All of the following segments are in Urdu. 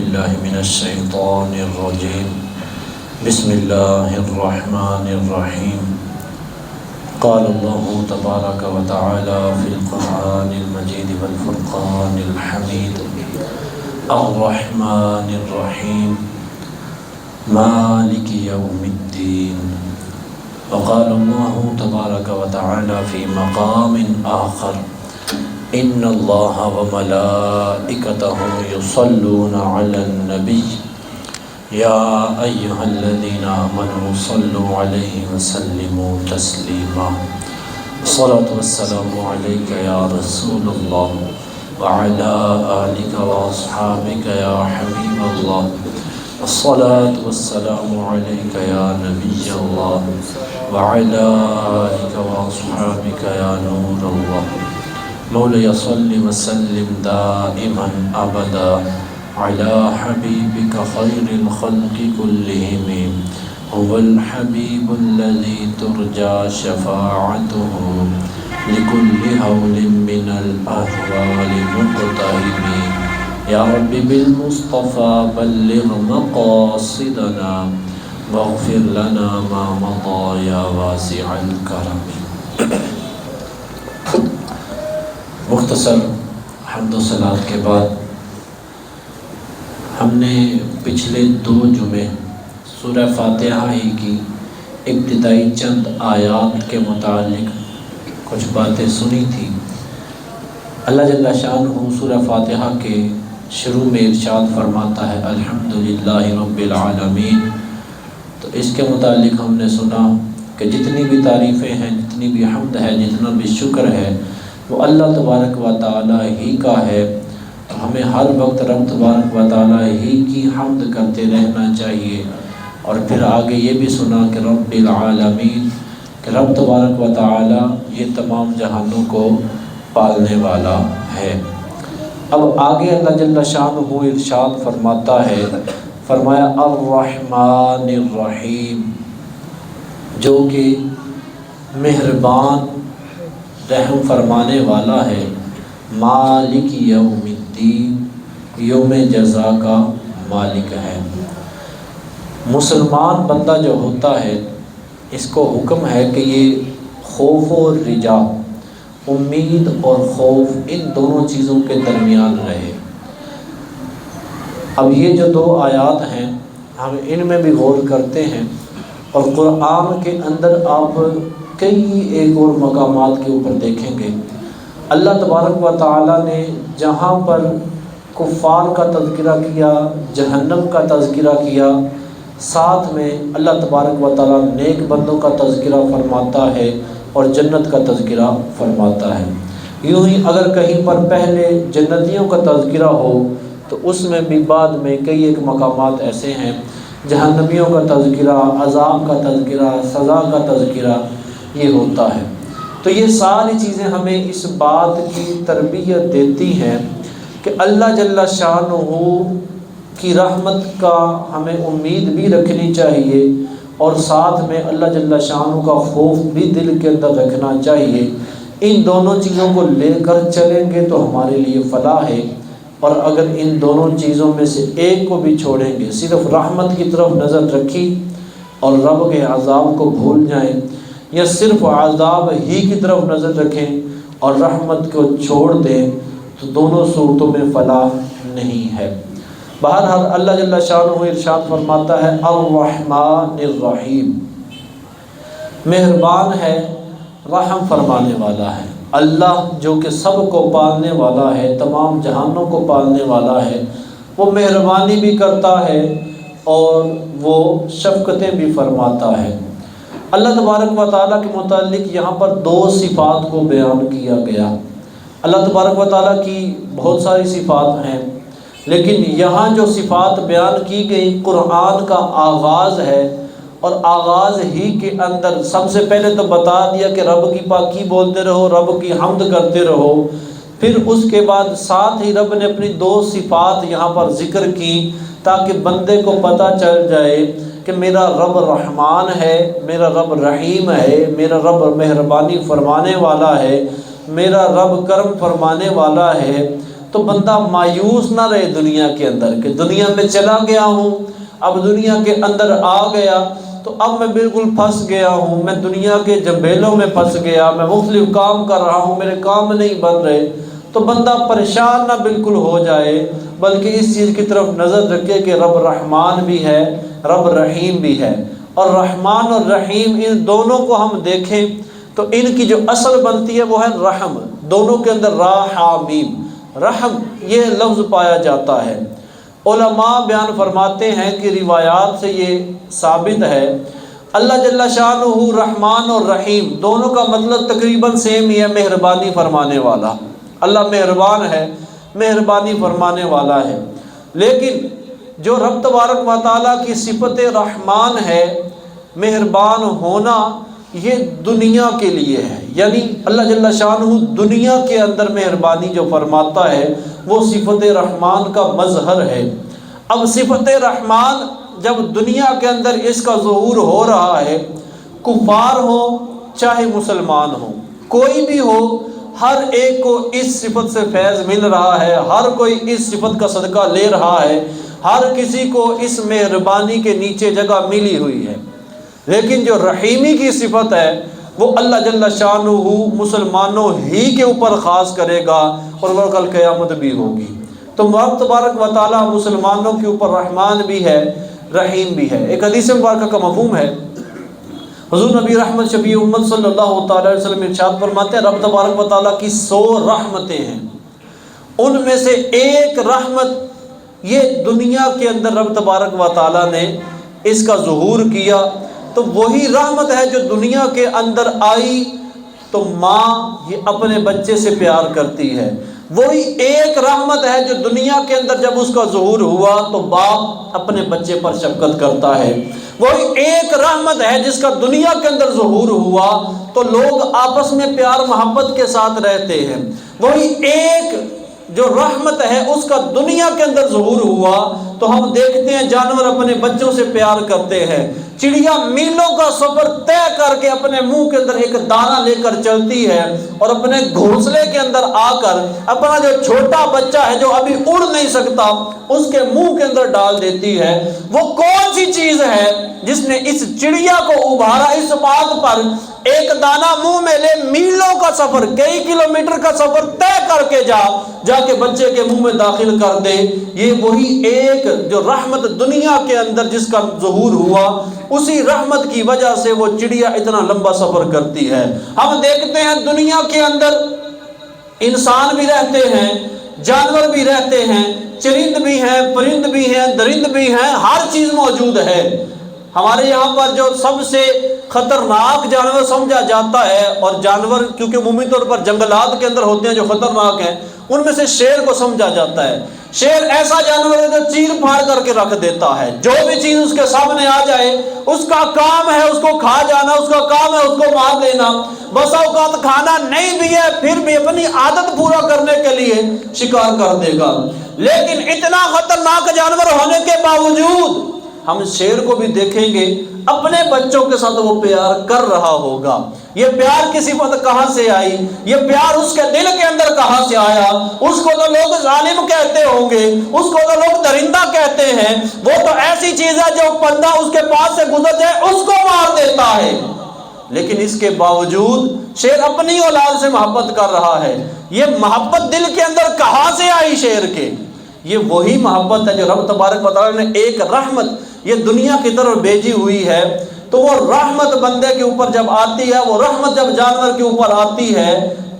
بالله من الشيطان الرجيم بسم الله الرحمن الرحيم قال الله تبارك وتعالى في القرآن المجيد والفرقان الحميد الرحمن الرحيم مالك يوم الدين وقال الله تبارك وتعالى في مقام آخر إن الله وملائكته يصلون على النبي يا أيها الذين آمنوا صلوا عليه وسلموا تسليما الصلاة والسلام عليك يا رسول الله وعلى آلك وأصحابك يا حبيب الله الصلاة والسلام عليك يا نبي الله وعلى آلك وأصحابك يا نور الله مولاي صل وسلم دائما أبدا على حبيبك خير الخلق كلهم هو الحبيب الذي ترجى شفاعته لكل هول من الأهوال مقتهب يا رب بالمصطفى بلغ مقاصدنا واغفر لنا ما مضى يا واسع الكرم. مختصر حمد و صلات کے بعد ہم نے پچھلے 2 جمعے سورہ فاتحہ ہی کی ابتدائی چند آیات کے متعلق کچھ باتیں سنی تھی. اللہ جل شانہ سورہ فاتحہ کے شروع میں ارشاد فرماتا ہے الحمدللہ رب العالمین. تو اس کے متعلق ہم نے سنا کہ جتنی بھی تعریفیں ہیں، جتنی بھی حمد ہے، جتنا بھی شکر ہے، وہ اللہ تبارک و تعالی ہی کا ہے. ہمیں ہر وقت رب تبارک و تعالی ہی کی حمد کرتے رہنا چاہیے. اور پھر آگے یہ بھی سنا کہ رب العالمین، کہ رب تبارک و تعالی یہ تمام جہانوں کو پالنے والا ہے. اب آگے اللہ جل شانہ ارشاد فرماتا ہے، فرمایا الرحمن الرحیم، جو کہ مہربان رحم فرمانے والا ہے. مالک یوم الدین، یوم جزا کا مالک ہے. مسلمان بندہ جو ہوتا ہے اس کو حکم ہے کہ یہ خوف و رجا، امید اور خوف، ان دونوں چیزوں کے درمیان رہے. اب یہ جو 2 آیات ہیں ہم ان میں بھی غور کرتے ہیں، اور قرآن کے اندر آپ کئی ایک اور مقامات کے اوپر دیکھیں گے اللہ تبارک و تعالی نے جہاں پر کفار کا تذکرہ کیا، جہنم کا تذکرہ کیا، ساتھ میں اللہ تبارک و تعالی نیک بندوں کا تذکرہ فرماتا ہے اور جنت کا تذکرہ فرماتا ہے. یوں ہی اگر کہیں پر پہلے جنتیوں کا تذکرہ ہو تو اس میں بھی بعد میں کئی ایک مقامات ایسے ہیں جہنمیوں کا تذکرہ، عذاب کا تذکرہ، سزا کا تذکرہ یہ ہوتا ہے. تو یہ ساری چیزیں ہمیں اس بات کی تربیت دیتی ہیں کہ اللہ جل شانہ کی رحمت کا ہمیں امید بھی رکھنی چاہیے، اور ساتھ میں اللہ جل شانہ کا خوف بھی دل کے اندر رکھنا چاہیے. ان دونوں چیزوں کو لے کر چلیں گے تو ہمارے لیے فلاح ہے. اور اگر ان دونوں چیزوں میں سے ایک کو بھی چھوڑیں گے، صرف رحمت کی طرف نظر رکھی اور رب کے عذاب کو بھول جائیں، یا صرف عذاب ہی کی طرف نظر رکھیں اور رحمت کو چھوڑ دیں، تو دونوں صورتوں میں فلاح نہیں ہے. بہرحال اللہ جل شانہ ارشاد فرماتا ہے الرحمن الرحیم، مہربان ہے، رحم فرمانے والا ہے. اللہ جو کہ سب کو پالنے والا ہے، تمام جہانوں کو پالنے والا ہے، وہ مہربانی بھی کرتا ہے اور وہ شفقتیں بھی فرماتا ہے. اللہ تبارک و تعالیٰ کے متعلق یہاں پر 2 صفات کو بیان کیا گیا. اللہ تبارک و تعالیٰ کی بہت ساری صفات ہیں، لیکن یہاں جو صفات بیان کی گئی قرآن کا آغاز ہے، اور آغاز ہی کے اندر سب سے پہلے تو بتا دیا کہ رب کی پاکی بولتے رہو، رب کی حمد کرتے رہو. پھر اس کے بعد ساتھ ہی رب نے اپنی 2 صفات یہاں پر ذکر کی تاکہ بندے کو پتہ چل جائے کہ میرا رب رحمان ہے، میرا رب رحیم ہے، میرا رب مہربانی فرمانے والا ہے، میرا رب کرم فرمانے والا ہے. تو بندہ مایوس نہ رہے دنیا کے اندر کہ دنیا میں چلا گیا ہوں، اب دنیا کے اندر آ گیا تو اب میں بالکل پھنس گیا ہوں، میں دنیا کے جنبیلوں میں پھنس گیا، میں مختلف کام کر رہا ہوں، میرے کام نہیں بن رہے، تو بندہ پریشان نہ بالکل ہو جائے، بلکہ اس چیز کی طرف نظر رکھے کہ رب رحمان بھی ہے، رب رحیم بھی ہے، اور رحمان اور رحیم ان دونوں کو ہم دیکھیں تو ان کی جو اصل بنتی ہے وہ ہے رحم، دونوں کے اندر را حا میم، رحم یہ لفظ پایا جاتا ہے۔ علماء بیان فرماتے ہیں کہ روایات سے یہ ثابت ہے، اللہ جل شانہ رحمان اور رحیم دونوں کا مطلب تقریباً سیم ہی ہے، مہربانی فرمانے والا۔ اللہ مہربان ہے، مہربانی فرمانے والا ہے، لیکن جو رب تبارک و تعالیٰ کی صفت رحمان ہے، مہربان ہونا، یہ دنیا کے لیے ہے، یعنی اللہ جل شانہ دنیا کے اندر مہربانی جو فرماتا ہے وہ صفت رحمان کا مظہر ہے۔ اب صفت رحمان جب دنیا کے اندر اس کا ظہور ہو رہا ہے، کفار ہو چاہے مسلمان ہو، کوئی بھی ہو، ہر ایک کو اس صفت سے فیض مل رہا ہے، ہر کوئی اس صفت کا صدقہ لے رہا ہے، ہر کسی کو اس مہربانی کے نیچے جگہ ملی ہوئی ہے۔ لیکن جو رحیمی کی صفت ہے وہ اللہ جل شانہ مسلمانوں ہی کے اوپر خاص کرے گا، اور وہ کل قیامت بھی ہوگی۔ تو رب تبارک و تعالیٰ مسلمانوں کے اوپر رحمان بھی ہے، رحیم بھی ہے۔ ایک حدیث مبارکہ کا مفہوم ہے، حضور نبی رحمت شفیع امت صلی اللہ تعالی علیہ وسلم ارشاد فرماتے ہیں، رب تبارک و تعالیٰ کی 100 رحمتیں ہیں، ان میں سے ایک رحمت یہ دنیا کے اندر رب تبارک و تعالیٰ نے اس کا ظہور کیا، تو وہی رحمت ہے جو دنیا کے اندر آئی تو ماں یہ اپنے بچے سے پیار کرتی ہے، وہی ایک رحمت ہے جو دنیا کے اندر جب اس کا ظہور ہوا تو باپ اپنے بچے پر شفقت کرتا ہے، وہی ایک رحمت ہے جس کا دنیا کے اندر ظہور ہوا تو لوگ آپس میں پیار محبت کے ساتھ رہتے ہیں، وہی ایک جو رحمت ہے اس کا دنیا کے اندر ظہور ہوا تو ہم دیکھتے ہیں جانور اپنے بچوں سے پیار کرتے ہیں، چڑیا میلوں کا سفر طے کر کے اپنے منہ کے اندر ایک دانہ لے کر چلتی ہے اور اپنے گھونسلے کے اندر آ کر اپنا جو چھوٹا بچہ ہے جو ابھی اڑ نہیں سکتا اس کے منہ کے اندر ڈال دیتی ہے۔ وہ کون سی چیز ہے جس نے اس چڑیا کو ابھارا اس بات پر ایک دانہ منہ میں لے میلوں کا سفر، کئی کلومیٹر کا سفر طے کر کے جا کے بچے کے منہ میں داخل کر دے؟ یہ وہی ایک جو رحمت دنیا کے اندر جس کا ظہور ہوا، اسی رحمت کی وجہ سے وہ چڑیا اتنا لمبا سفر کرتی ہے۔ ہم دیکھتے ہیں دنیا کے اندر انسان بھی رہتے ہیں، جانور بھی رہتے ہیں، چرند بھی ہیں، پرند بھی ہیں، درند بھی ہیں، ہر چیز موجود ہے۔ ہمارے یہاں پر جو سب سے خطرناک جانور سمجھا جاتا ہے، اور جانور کیونکہ عمومی طور پر جنگلات کے اندر ہوتے ہیں جو خطرناک ہیں، ان میں سے شیر کو سمجھا جاتا ہے۔ شیر ایسا جانور ہے جو چیر پھاڑ کر کے رکھ دیتا ہے، جو بھی چیز اس کے سامنے آ جائے اس کا کام ہے اس کو کھا جانا، اس کا کام ہے اس کو مار دینا، بسا اوقات کھانا نہیں بھی ہے پھر بھی اپنی عادت پورا کرنے کے لیے شکار کر دے گا۔ لیکن اتنا خطرناک جانور ہونے کے باوجود ہم شیر کو بھی دیکھیں گے اپنے بچوں کے ساتھ وہ پیار کر رہا ہوگا۔ یہ پیار کی صفت کہاں سے آئی؟ یہ پیار اس کے دل کے اندر کہاں سے آیا؟ اس کو تو لوگ ظالم کہتے ہوں گے، اس کو تو لوگ درندہ کہتے ہیں، وہ تو ایسی چیز ہے جو بندہ اس کے پاس سے گزر جائے اس کو مار دیتا ہے، لیکن اس کے باوجود شیر اپنی اولاد سے محبت کر رہا ہے۔ یہ محبت دل کے اندر کہاں سے آئی شیر کے؟ یہ وہی محبت ہے جو رب تبارک و تعالیٰ نے ایک رحمت یہ دنیا کی طرف بھیجی ہوئی ہے، تو وہ رحمت بندے کے اوپر جب آتی ہے، وہ رحمت جب جانور کے اوپر آتی ہے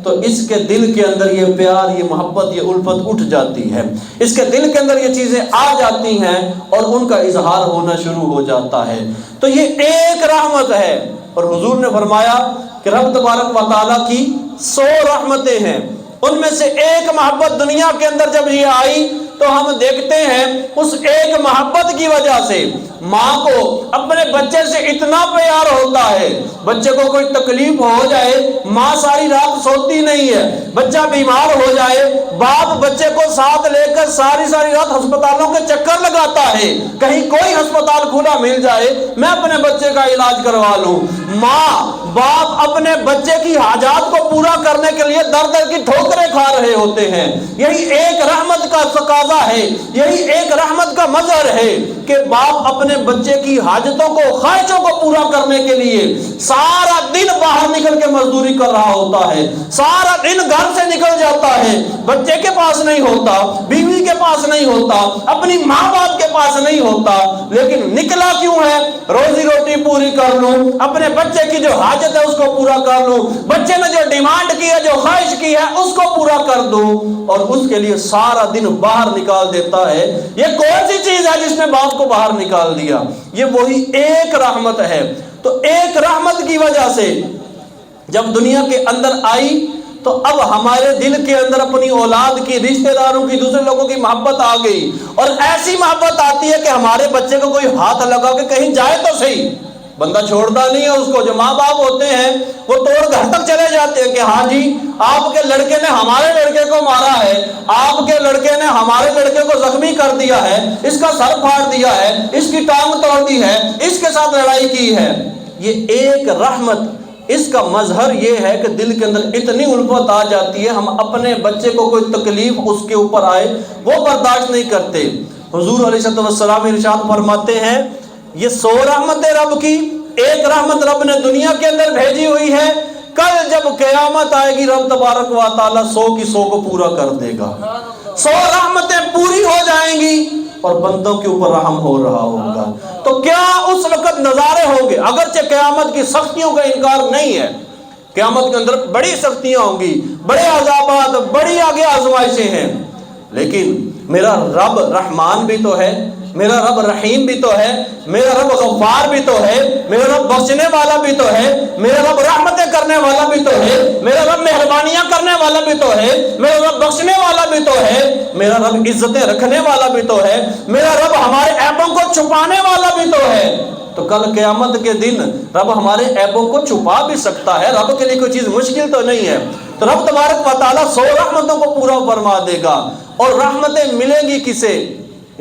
تو اس کے دل کے اندر یہ پیار، یہ محبت، یہ الفت اٹھ جاتی ہے، اس کے دل کے اندر یہ چیزیں آ جاتی ہیں اور ان کا اظہار ہونا شروع ہو جاتا ہے۔ تو یہ ایک رحمت ہے، اور حضور نے فرمایا کہ رب تبارک و تعالیٰ کی 100 رحمتیں ہیں، ان میں سے ایک محبت دنیا کے اندر جب یہ آئی تو ہم دیکھتے ہیں اس ایک محبت کی وجہ سے ماں کو اپنے بچے سے اتنا پیار ہوتا ہے، بچے کو کوئی تکلیف ہو جائے ماں ساری رات سوتی نہیں ہے، بچہ بیمار ہو جائے باپ بچے کو ساتھ لے کر ساری رات ہسپتالوں کے چکر لگاتا ہے، کہیں کوئی ہسپتال کھلا مل جائے میں اپنے بچے کا علاج کروا لوں۔ ماں باپ اپنے بچے کی حاجات کو پورا کرنے کے لیے در در کی ٹھوکریں کھا رہے ہوتے ہیں۔ یہی ایک رحمت کا تقاضا ہے، یہی ایک رحمت کا مظہر ہے کہ باپ اپنے بچے کی حاجتوں کو خواہشوں کو پورا کرنے کے لیے سارا دن باہر نکل کے مزدوری کر رہا ہوتا ہے، سارا دن گھر سے نکل جاتا ہے، بچے کے پاس نہیں ہوتا، بیوی کے پاس نہیں ہوتا، اپنی ماں باپ کے پاس نہیں ہوتا، لیکن نکلا کیوں ہے؟ روزی روٹی پوری کر لوں، اپنے بچے کی جو حاجت ہے اس کو پورا کر لوں، بچے نے جو ڈیمانڈ کی ہے جو خواہش کی ہے اس کو پورا کر دوں، اور اس کے لیے سارا دن باہر نکال دیتا ہے۔ یہ کون سی چیز ہے جس نے باپ کو باہر نکال دیا؟ یہ وہی ایک رحمت ہے۔ تو ایک رحمت کی وجہ سے جب دنیا کے اندر آئی تو اب ہمارے دل کے اندر اپنی اولاد کی، رشتہ داروں کی، دوسرے لوگوں کی محبت آ گئی، اور ایسی محبت آتی ہے کہ ہمارے بچے کو کوئی ہاتھ لگا کے کہیں جائے تو صحیح، بندہ چھوڑتا نہیں ہے اس کو۔ جو ماں باپ ہوتے ہیں وہ توڑ گھر تک چلے جاتے ہیں کہ ہاں جی آپ کے لڑکے نے ہمارے لڑکے کو مارا ہے، آپ کے لڑکے نے ہمارے لڑکے کو زخمی کر دیا ہے، اس کا سر پھاڑ دیا ہے، اس کی ٹانگ توڑ دی ہے، اس کے ساتھ لڑائی کی ہے۔ یہ ایک رحمت، اس کا مظہر یہ ہے کہ دل کے اندر اتنی الفت آ جاتی ہے، ہم اپنے بچے کو کوئی تکلیف اس کے اوپر آئے وہ برداشت نہیں کرتے۔ حضور علیہ السلام ارشاد فرماتے ہیں یہ 100 رحمت رب کی ایک رحمت رب نے دنیا کے اندر بھیجی ہوئی ہے، کل جب قیامت آئے گی رب تبارک و تعالی 100 کی 100 کو پورا کر دے گا، 100 رحمتیں پوری ہو جائیں گی اور بندوں کے اوپر رحم ہو رہا ہوگا۔ تو کیا اس وقت نظارے ہوں گے؟ اگرچہ قیامت کی سختیوں کا انکار نہیں ہے، قیامت کے اندر بڑی سختیاں ہوں گی، بڑے عذابات، بڑی آگے آزمائشیں ہیں، لیکن میرا رب رحمان بھی تو ہے، میرا رب رحیم بھی تو ہے، میرا رب غفار بھی تو ہے، میرا رب بخشنے والا بھی تو ہے، میرا رب رحمتیں کرنے والا بھی تو ہے، میرا رب مہربانیاں کرنے والا بھی تو ہے، میرا رب بخشنے والا بھی تو ہے، میرا رب عزتیں رکھنے والا بھی تو ہے، میرا رب ہمارے عیبوں کو چھپانے والا بھی تو ہے۔ تو کل قیامت کے دن رب ہمارے عیبوں کو چھپا بھی سکتا ہے، رب کے لیے کوئی چیز مشکل تو نہیں ہے۔ تو رب تبارک و تعالیٰ 100 رحمتوں کو پورا فرما دے گا، اور رحمتیں ملیں گی کسے؟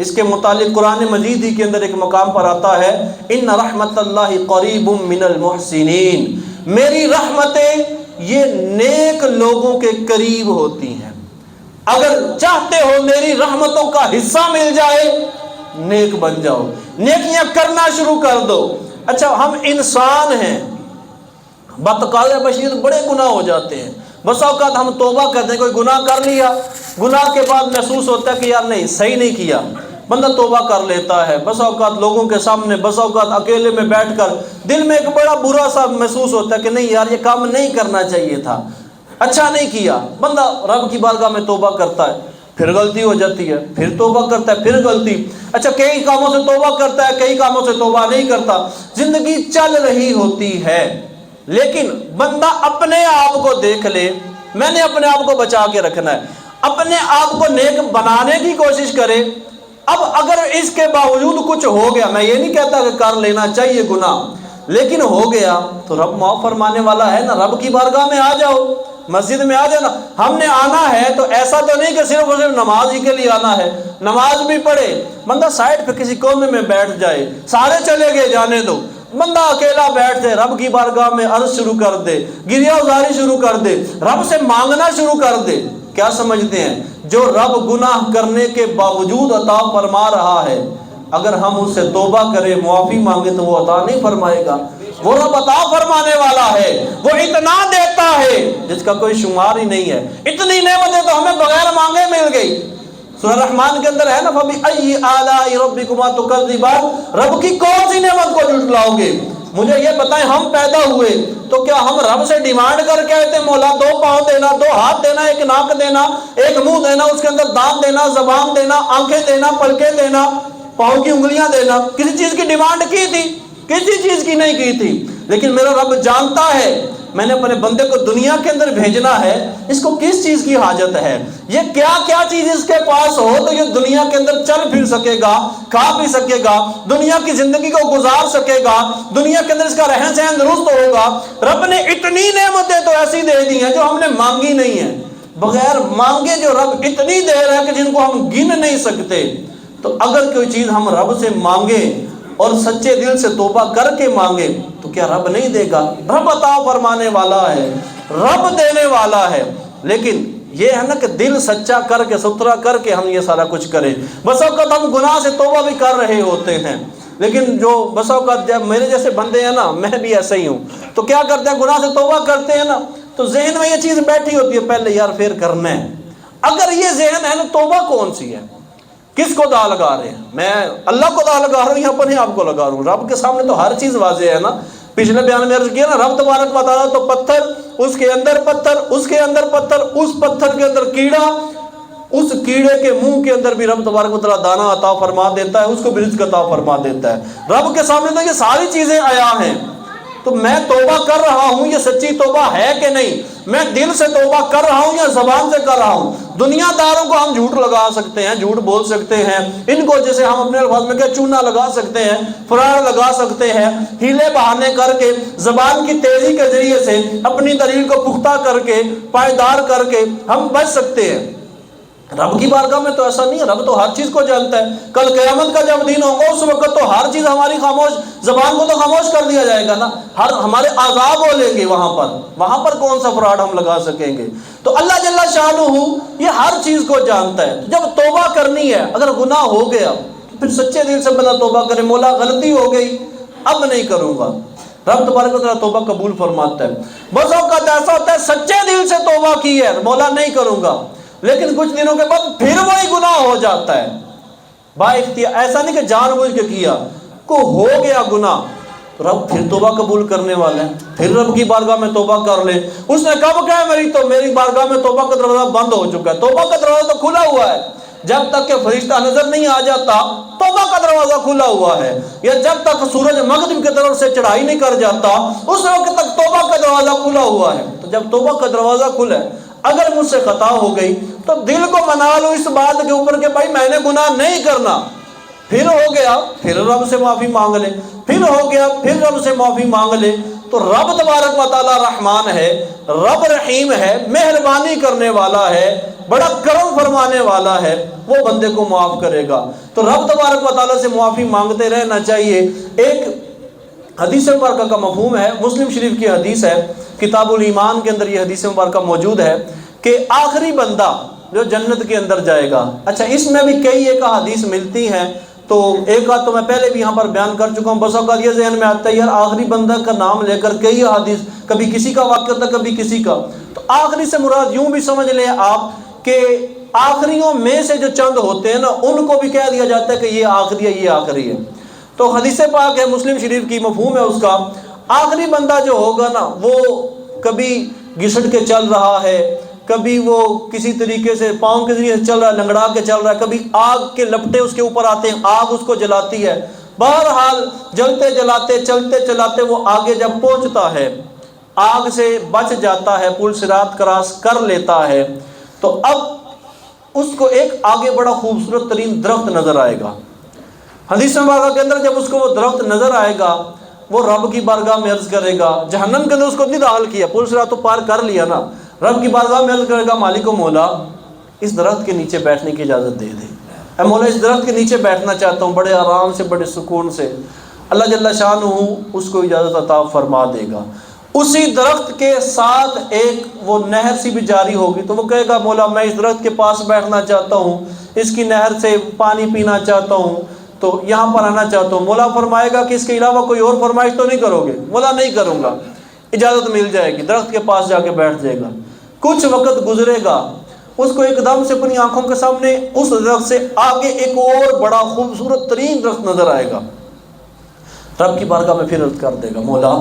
اس کے متعلق قرآن مجید ہی کے اندر ایک مقام پر آتا ہے ان رحمت اللہ قریب من المحسنین، میری رحمتیں یہ نیک لوگوں کے قریب ہوتی ہیں۔ اگر چاہتے ہو میری رحمتوں کا حصہ مل جائے نیک بن جاؤ، نیکیاں کرنا شروع کر دو۔ اچھا ہم انسان ہیں، بتقاضۂ بشریت بڑے گناہ ہو جاتے ہیں، بس اوقات ہم توبہ کرتے ہیں، کوئی گناہ کر لیا، گناہ کے بعد محسوس ہوتا ہے کہ یار نہیں صحیح نہیں کیا، بندہ توبہ کر لیتا ہے، بس اوقات لوگوں کے سامنے، بس اوقات اکیلے میں بیٹھ کر دل میں ایک بڑا برا سا محسوس ہوتا ہے کہ نہیں یار یہ کام نہیں کرنا چاہیے تھا، اچھا نہیں کیا، بندہ رب کی بارگاہ میں توبہ کرتا ہے، پھر غلطی ہو جاتی ہے، پھر توبہ کرتا ہے، پھر غلطی، اچھا کئی کاموں سے توبہ کرتا ہے، کئی کاموں سے توبہ نہیں کرتا، زندگی چل رہی ہوتی ہے، لیکن بندہ اپنے آپ کو دیکھ لے، میں نے اپنے آپ کو بچا کے رکھنا ہے، اپنے آپ کو نیک بنانے کی کوشش کرے۔ اب اگر اس کے باوجود کچھ ہو گیا، میں یہ نہیں کہتا کہ کر لینا چاہیے گناہ، لیکن ہو گیا تو رب معاف فرمانے والا ہے نا، رب کی بارگاہ میں آ جاؤ، مسجد میں آ جانا۔ ہم نے آنا ہے تو ایسا تو نہیں کہ صرف اور صرف نماز ہی کے لیے آنا ہے، نماز بھی پڑھے، بندہ سائڈ پہ کسی کونے میں بیٹھ جائے، سارے چلے گئے جانے دو، بندہ اکیلا بیٹھ دے، رب کی بارگاہ میں عرض شروع کر دے، گریہ ازاری شروع کر دے، رب سے مانگنا شروع کر دے۔ کیا سمجھتے ہیں جو رب گناہ کرنے کے باوجود عطا فرما رہا ہے، اگر ہم اس سے توبہ کریں، معافی مانگے تو وہ عطا نہیں فرمائے گا؟ وہ رب عطا فرمانے والا ہے، وہ اتنا دیتا ہے جس کا کوئی شمار ہی نہیں ہے، اتنی نعمتیں تو ہمیں بغیر مانگے مل گئی۔ سورہ رحمان کے اندر ہے نا فَبِأَيِّ آلَاءِ رَبِّكُمَا تُكَذِّبَانِ، رب کی کون سی نعمت کو جھٹلاؤ گے؟ مجھے یہ بتائیں، ہم پیدا ہوئے تو کیا ہم رب سے ڈیمانڈ کر کے آئے تھے مولا 2 پاؤں دینا، 2 ہاتھ دینا، 1 ناک دینا، 1 منہ دینا، اس کے اندر دانت دینا، زبان دینا، آنکھیں دینا، پلکیں دینا، پاؤں کی انگلیاں دینا؟ کسی چیز کی ڈیمانڈ کی تھی؟ کسی چیز کی نہیں کی تھی، لیکن میرا رب جانتا ہے میں نے اپنے بندے کو دنیا کے اندر بھیجنا ہے، اس کو کس چیز کی حاجت ہے؟ یہ کیا کیا چیز اس کے پاس ہو تو یہ دنیا کے اندر چل پھر سکے گا، کھا پی سکے گا، دنیا کی زندگی کو گزار سکے گا، دنیا کے اندر اس کا رہن سہن درست ہوگا۔ رب نے اتنی نعمتیں تو ایسی دے دی ہیں جو ہم نے مانگی نہیں ہیں، بغیر مانگے جو رب اتنی دے رہا ہے کہ جن کو ہم گن نہیں سکتے۔ تو اگر کوئی چیز ہم رب سے مانگے اور سچے دل سے توبہ کر کے مانگے تو کیا رب نہیں دے گا؟ رب عطا فرمانے والا ہے، رب دینے والا ہے، لیکن یہ ہے نا کہ دل سچا کر کے، ستھرا کر کے ہم یہ سارا کچھ کریں۔ بس اوقات ہم گناہ سے توبہ بھی کر رہے ہوتے ہیں، لیکن جو بس اوقات جب میرے جیسے بندے ہیں نا، میں بھی ایسا ہی ہوں، تو کیا کرتے ہیں، گناہ سے توبہ کرتے ہیں نا تو ذہن میں یہ چیز بیٹھی ہوتی ہے پہلے یار پھر کرنا ہے۔ اگر یہ ذہن ہے نا، توبہ کون سی ہے؟ کس کو دا لگا رہے ہیں؟ میں اللہ کو دا لگا رہا ہوں یا اپنے آپ کو لگا رہا ہوں؟ رب کے سامنے تو ہر چیز واضح ہے نا۔ پچھلے بیان میں عرض کیا نا، رب تبارک و تعالیٰ تو پتھر، اس کے اندر پتھر، اس کے اندر پتھر، اس پتھر کے اندر کیڑا، اس کیڑے کے منہ کے اندر بھی رب تبارک و تعالیٰ دانہ عطا فرما دیتا ہے، اس کو بھی رزق عطا فرما دیتا ہے۔ رب کے سامنے تو یہ ساری چیزیں عیاں ہیں۔ تو میں توبہ کر رہا ہوں، یہ سچی توبہ ہے کہ نہیں؟ میں دل سے توبہ کر رہا ہوں یا زبان سے کر رہا ہوں؟ دنیا داروں کو ہم جھوٹ لگا سکتے ہیں، جھوٹ بول سکتے ہیں، ان کو جیسے ہم اپنے الفاظ میں کیا چونا لگا سکتے ہیں، فراڈ لگا سکتے ہیں، ہیلے بہانے کر کے، زبان کی تیزی کے ذریعے سے اپنی دلیل کو پختہ کر کے، پائیدار کر کے ہم بچ سکتے ہیں۔ رب کی بارگاہ میں تو ایسا نہیں ہے، رب تو ہر چیز کو جانتا ہے۔ کل قیامت کا جب دن ہوگا اس وقت تو ہر چیز ہماری خاموش، زبان کو تو خاموش کر دیا جائے گا نا، ہمارے اعضاء بولیں گے، وہاں پر کون سا فراڈ ہم لگا سکیں گے؟ تو اللہ جل شانہ یہ ہر چیز کو جانتا ہے۔ جب توبہ کرنی ہے، اگر گناہ ہو گیا تو پھر سچے دل سے بندہ توبہ کرے، مولا غلطی ہو گئی، اب نہیں کروں گا۔ رب تبارک و تعالیٰ توبہ قبول فرماتا ہے۔ بس اوقات ایسا ہوتا ہے سچے دل سے توبہ کی ہے، مولا نہیں کروں گا، لیکن کچھ دنوں کے بعد پھر وہی گناہ ہو جاتا ہے با اختیار۔ ایسا نہیں کہ جان بوجھ کے کیا، کو ہو گیا گناہ، تو رب پھر توبہ قبول کرنے والا ہے، پھر رب کی بارگاہ میں توبہ کر لے۔ اس نے کب کہا میری بارگاہ میں توبہ کا دروازہ بند ہو چکا ہے؟ توبہ کا دروازہ تو کھلا ہوا ہے، جب تک کہ فرشتہ نظر نہیں آ جاتا توبہ کا دروازہ کھلا ہوا ہے، یا جب تک سورج مغرب کی طرف سے چڑھائی نہیں کر جاتا اس وقت تک توبہ کا دروازہ کھلا ہوا ہے۔ تو جب توبہ کا دروازہ کھلا ہے، اگر مجھ سے خطا ہو گئی تو دل کو منا لو اس بات کے اوپر کہ بھائی میں نے گناہ نہیں کرنا، پھر ہو گیا پھر رب سے معافی مانگ لے، پھر ہو گیا پھر رب سے معافی مانگ لے۔ تو رب تبارک و تعالیٰ رحمان ہے، رب رحیم ہے، مہربانی کرنے والا ہے، بڑا کرم فرمانے والا ہے، وہ بندے کو معاف کرے گا۔ تو رب تبارک و تعالیٰ سے معافی مانگتے رہنا چاہیے۔ ایک حدیث مبارکہ کا مفہوم ہے، مسلم شریف کی حدیث ہے، کتاب الایمان کے اندر یہ حدیث مبارکہ موجود ہے کہ آخری بندہ جو جنت کے اندر جائے گا۔ اچھا، اس میں بھی کئی ایک حدیث ملتی ہیں، تو ایک آدھ تو میں پہلے بھی یہاں پر بیان کر چکا ہوں۔ بس اوقات یہ ذہن میں آتا ہے یار آخری بندہ کا نام لے کر کئی حدیث، کبھی کسی کا واقعہ تھا کبھی کسی کا، تو آخری سے مراد یوں بھی سمجھ لیں آپ کہ آخریوں میں سے جو چند ہوتے ہیں نا ان کو بھی کہہ دیا جاتا ہے کہ یہ آخری ہے، یہ آخری ہے۔ تو حدیث پاک ہے، مسلم شریف کی مفہوم ہے اس کا، آخری بندہ جو ہوگا نا وہ کبھی گھسٹ کے چل رہا ہے، کبھی وہ کسی طریقے سے پاؤں کے ذریعے چل رہا ہے، لنگڑا کے چل رہا ہے، کبھی آگ کے لپٹے اس کے اوپر آتے ہیں، آگ اس کو جلاتی ہے، بہرحال جلتے جلاتے چلتے چلاتے وہ آگے جب پہنچتا ہے، آگ سے بچ جاتا ہے، پل صراط کراس کر لیتا ہے، تو اب اس کو ایک آگے بڑا خوبصورت ترین درخت نظر آئے گا۔ حدیث مبارکہ کے اندر جب اس کو وہ درخت نظر آئے گا وہ رب کی بارگاہ میں عرض کرے گا، جہنم کے اندر اس کو نہیں داخل کیا، پل صراط تو پار کر لیا نا، رب کی بارگاہ میں عرض کرے گا، مالک و مولا اس درخت کے نیچے بیٹھنے کی اجازت دے دے، اے مولا اس درخت کے نیچے بیٹھنا چاہتا ہوں، بڑے آرام سے بڑے سکون سے۔ اللہ جل شانہ اس کو اجازت عطا فرما دے گا۔ اسی درخت کے ساتھ ایک وہ نہر سی بھی جاری ہوگی، تو وہ کہے گا مولا میں اس درخت کے پاس بیٹھنا چاہتا ہوں، اس کی نہر سے پانی پینا چاہتا ہوں، تو یہاں پر آنا چاہتا ہوں۔ مولا فرمائے گا کہ اس کے علاوہ کوئی اور فرمائش تو نہیں کرو گے؟ مولا نہیں کروں گا، اجازت مل جائے گی، درخت کے پاس جا کے بیٹھ جائے گا۔ کچھ وقت گزرے گا، اس کو ایک دم سے اپنی آنکھوں کے سامنے اس درخت سے آگے ایک اور بڑا خوبصورت ترین درخت نظر آئے گا۔ رب کی بارگاہ میں پھر عرض کر دے گا، مولا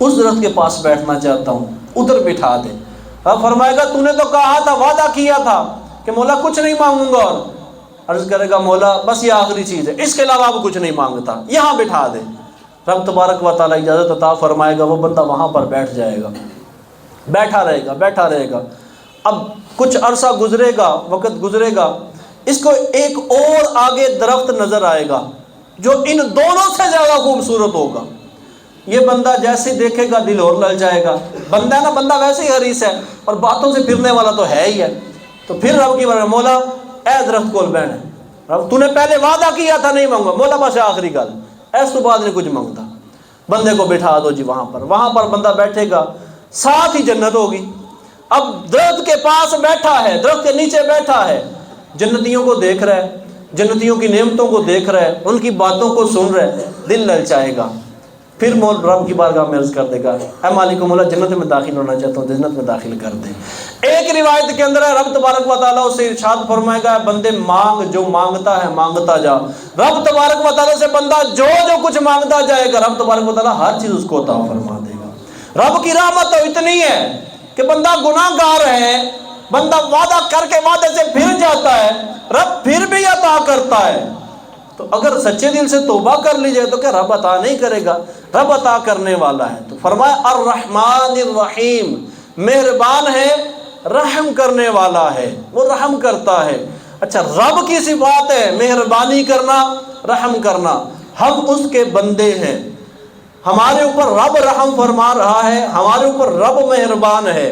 اس درخت کے پاس بیٹھنا چاہتا ہوں، ادھر بٹھا دے۔ رب فرمائے گا تو نے تو کہا تھا، وعدہ کیا تھا کہ مولا کچھ نہیں مانگوں گا، اور عرض کرے گا مولا بس یہ آخری چیز ہے، اس کے علاوہ اب کچھ نہیں مانگتا، یہاں بٹھا دے۔ رب تبارک و تعالیٰ اجازت عطا فرمائے گا، وہ بندہ وہاں پر بیٹھ جائے گا۔ بیٹھا رہے گا. اب کچھ عرصہ گزرے گا، وقت گزرے گا، اس کو ایک اور آگے درخت نظر آئے گا جو ان دونوں سے زیادہ خوبصورت ہوگا. یہ بندہ جیسے دیکھے گا دل اور لل جائے گا. بندہ نا، بندہ ویسے ہی حریص ہے اور باتوں سے پھرنے والا تو ہے ہی ہے. تو پھر رب کی بارگاہ مولا اے درخت کول بہن، رب تو نے پہلے وعدہ کیا تھا نہیں مانگا، مولا بس آخری گل اس تو بعد نہیں کچھ مانگتا. بندے کو بٹھا دو جی وہاں پر بندہ بیٹھے گا، ساتھ ہی جنت ہوگی. اب درخت کے پاس بیٹھا ہے، درخت کے نیچے بیٹھا ہے، جنتیوں کو دیکھ رہا ہے، جنتیوں کی نعمتوں کو دیکھ رہا ہے، ان کی باتوں کو سن رہا ہے، دل للچائے گا. پھر مول رب کی بارگاہ میں عرض کر دے گا اے مالک مولا جنت میں داخل ہونا چاہتا ہوں، جنت میں داخل کر دے. ایک روایت کے اندر ہے رب تبارک و تعالیٰ اسے ارشاد فرمائے گا بندے مانگ، جو مانگتا ہے مانگتا جا. رب تبارک و تعالیٰ سے بندہ جو کچھ مانگتا جائے گا رب تبارک و تعالیٰ ہر چیز اس کو عطا فرما دے گا. رب کی رحمت تو اتنی ہے کہ بندہ گناہ گار ہے، بندہ وعدہ کر کے وعدے سے پھر جاتا ہے، رب پھر بھی عطا کرتا ہے. تو اگر سچے دل سے توبہ کر لی جائے تو کیا رب عطا نہیں کرے گا؟ رب عطا کرنے والا ہے. تو فرمایا الرحمن الرحیم، مہربان ہے، رحم کرنے والا ہے، وہ رحم کرتا ہے. اچھا، رب کی صفات ہے مہربانی کرنا، رحم کرنا. ہم اس کے بندے ہیں، ہمارے اوپر رب رحم فرما رہا ہے، ہمارے اوپر رب مہربان ہے،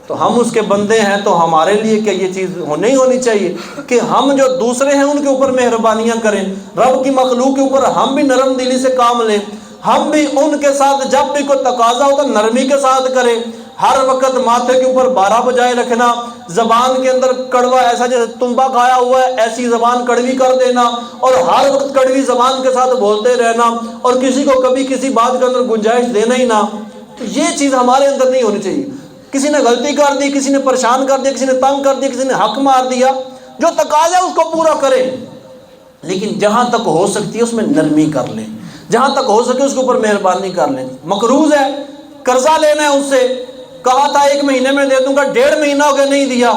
تو ہم اس کے بندے ہیں. تو ہمارے لیے کیا یہ چیز نہیں ہونی چاہیے کہ ہم جو دوسرے ہیں ان کے اوپر مہربانیاں کریں؟ رب کی مخلوق کے اوپر ہم بھی نرم دلی سے کام لیں، ہم بھی ان کے ساتھ جب بھی کوئی تقاضا ہو تو نرمی کے ساتھ کریں. ہر وقت ماتھے کے اوپر بارہ بجائے رکھنا، زبان کے اندر کڑوا ایسا جیسے تنبا کھایا ہوا ہے ایسی زبان کڑوی کر دینا، اور ہر وقت کڑوی زبان کے ساتھ بولتے رہنا، اور کسی کو کبھی کسی بات کے اندر گنجائش دینا ہی نہ. تو یہ چیز ہمارے اندر نہیں ہونی چاہیے. کسی نے غلطی کر دی، کسی نے پریشان کر دیا، کسی نے تنگ کر دیا، کسی نے حق مار دیا، جو تقاضا ہے اس کو پورا کرے، لیکن جہاں تک ہو سکتی ہے اس میں نرمی کر لیں، جہاں تک ہو سکے اس کے اوپر مہربانی کر لیں. مقروض ہے، قرضہ لینا ہے، اس سے کہا تھا 1 مہینے میں دے دوں گا، 1.5 مہینہ ہو گیا نہیں دیا،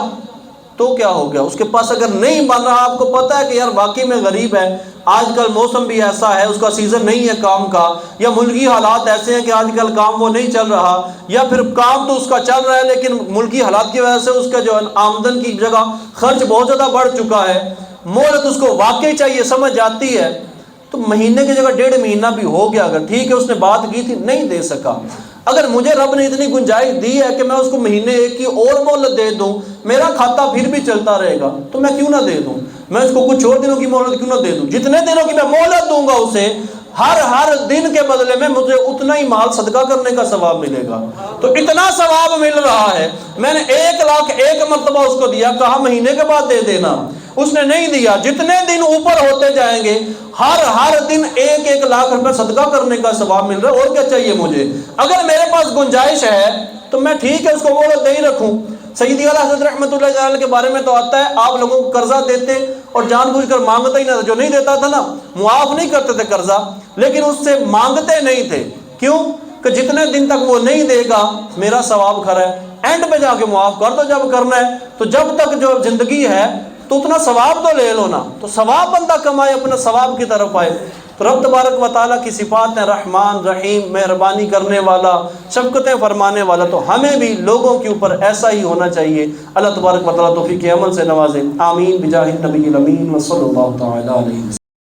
تو کیا ہو گیا؟ اس کے پاس اگر نہیں بن رہا، آپ کو پتہ ہے کہ یار واقعی میں غریب ہے، آج کل موسم بھی ایسا ہے، اس کا سیزن نہیں ہے کام کا، یا ملکی حالات ایسے ہیں کہ آج کل کام وہ نہیں چل رہا، یا پھر کام تو اس کا چل رہا ہے لیکن ملکی حالات کی وجہ سے اس کا جو آمدن کی جگہ خرچ بہت زیادہ بڑھ چکا ہے، مہلت اس کو واقعی چاہیے، سمجھ آتی ہے، تو مہینے کی جگہ 1.5 مہینہ بھی ہو گیا. اگر ٹھیک ہے اس نے بات کی تھی نہیں دے سکا، اگر مجھے رب نے اتنی گنجائش دی ہے کہ میں اس کو مہینے 1 کی اور مہلت دے دوں، میرا کھاتا پھر بھی چلتا رہے گا، تو میں کیوں نہ دے دوں؟ میں اس کو کچھ اور دنوں کی مہلت کیوں نہ دے دوں؟ جتنے دنوں کی میں مہلت دوں گا اسے، ہر دن کے بدلے میں مجھے اتنا ہی مال صدقہ کرنے کا ثواب ملے گا. تو اتنا ثواب مل رہا ہے، میں نے 1,00,000 مرتبہ اس کو دیا، کہا مہینے کے بعد دے دینا، اس نے نہیں دیا. جتنے دن اوپر ہوتے جائیں گے ہر دن 1 لاکھ روپے صدقہ کرنے کا ثواب مل رہا ہے. اور کیا چاہیے مجھے؟ اگر میرے پاس گنجائش ہے تو میں ٹھیک ہے اس کو مہلت دے ہی رکھوں. سیدی اعلیٰ حضرت رحمۃ اللہ تعالی کے بارے میں تو آتا ہے آپ لوگوں کو قرضہ دیتے اور جان بوجھ کر مانگتا ہی نہ تھا، جو نہیں دیتا تھا نا معاف نہیں کرتے تھے قرضہ، لیکن اس سے مانگتے نہیں تھے. کیوں؟ کہ جتنے دن تک وہ نہیں دے گا میرا ثواب کھرا ہے، اینڈ پہ جا کے معاف کر دو جب کرنا ہے. تو جب تک جو زندگی ہے تو اتنا ثواب تو لے لو نا، تو ثواب بندہ کمائے، اپنا ثواب کی طرف آئے. تو رب تبارک و تعالیٰ کی صفات ہیں رحمان، رحیم، مہربانی کرنے والا، شفقتیں فرمانے والا. تو ہمیں بھی لوگوں کے اوپر ایسا ہی ہونا چاہیے. اللہ تبارک و تعالیٰ توفیق عمل سے نوازے. آمین بجاہ النبی الامین وصلی اللہ تعالی علیہ وسلم.